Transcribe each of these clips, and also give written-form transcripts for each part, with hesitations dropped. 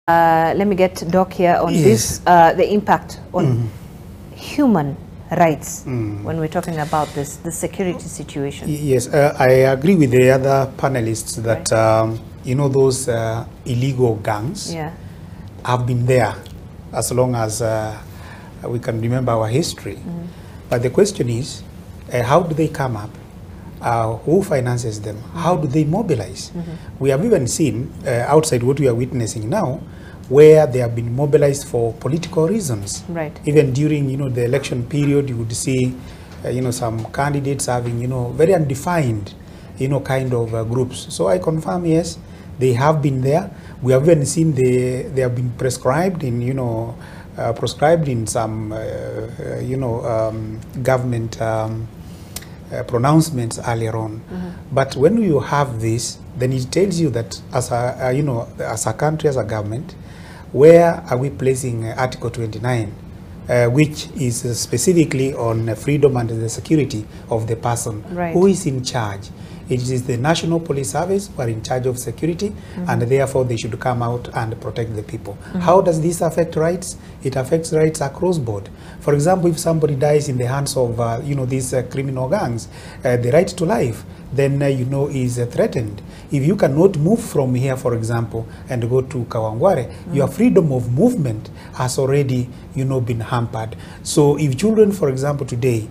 Let me get Doc here on this, the impact on human rights when we're talking about the security situation. Yes, I agree with the other panelists that, you know, those illegal gangs have been there as long as we can remember our history. But the question is, how do they come up? Who finances them? How do they mobilize? We have even seen outside what we are witnessing now, where they have been mobilized for political reasons. Right. Even during, you know, the election period, you would see, you know, some candidates having, you know, very undefined, you know, kind of groups. So I confirm, yes, they have been there. We have even seen they have been prescribed in, you know, prescribed in some, you know, government pronouncements earlier on. But when you have this, then it tells you that as a, you know, as a country, as a government, where are we placing Article 29, which is specifically on freedom and the security of the person? Right. Who is in charge? It is the National Police Service who are in charge of security, and therefore they should come out and protect the people. How does this affect rights? It affects rights across board. For example, if somebody dies in the hands of, you know, these criminal gangs, the right to life, then, you know, is threatened. If you cannot move from here, for example, and go to Kawangware, your freedom of movement has already, you know, been hampered. So if children, for example, today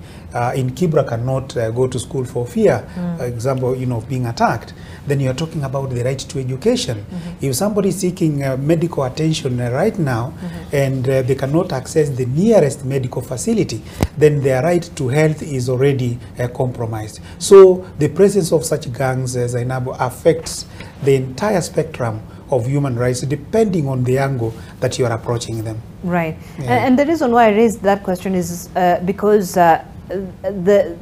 in Kibra cannot go to school for fear, example, you know, of being attacked, then you're talking about the right to education. If somebody is seeking medical attention right now and they cannot access the nearest medical facility, then their right to health is already compromised. So the presence of such gangs as Zainabu affects the entire spectrum of human rights, depending on the angle that you are approaching them. Right. And the reason why I raised that question is because the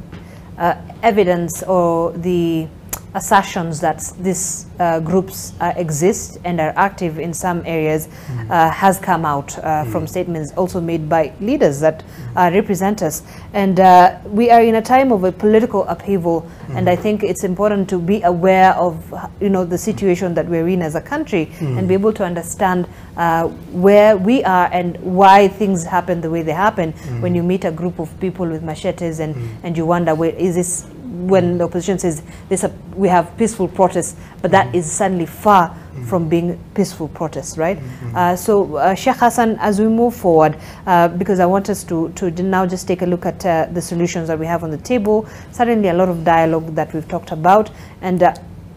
evidence or the assertions that these groups exist and are active in some areas has come out from statements also made by leaders that represent us. And we are in a time of a political upheaval, and I think it's important to be aware of, you know, the situation that we're in as a country and be able to understand where we are and why things happen the way they happen. When you meet a group of people with machetes and you wonder, where is this? When the opposition says we have peaceful protests, but that is certainly far from being peaceful protests, right? So Sheikh Hassan, as we move forward, because I want us to now just take a look at the solutions that we have on the table. Certainly a lot of dialogue that we've talked about, and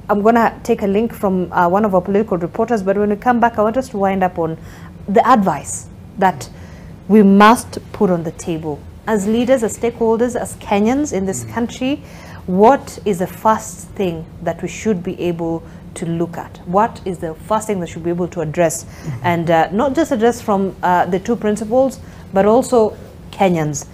I'm going to take a link from one of our political reporters, but when we come back, I want us to wind up on the advice that we must put on the table as leaders, as stakeholders, as Kenyans in this country. What is the first thing that we should be able to look at? What is the first thing that should be able to address? And not just address from the two principles, but also Kenyans.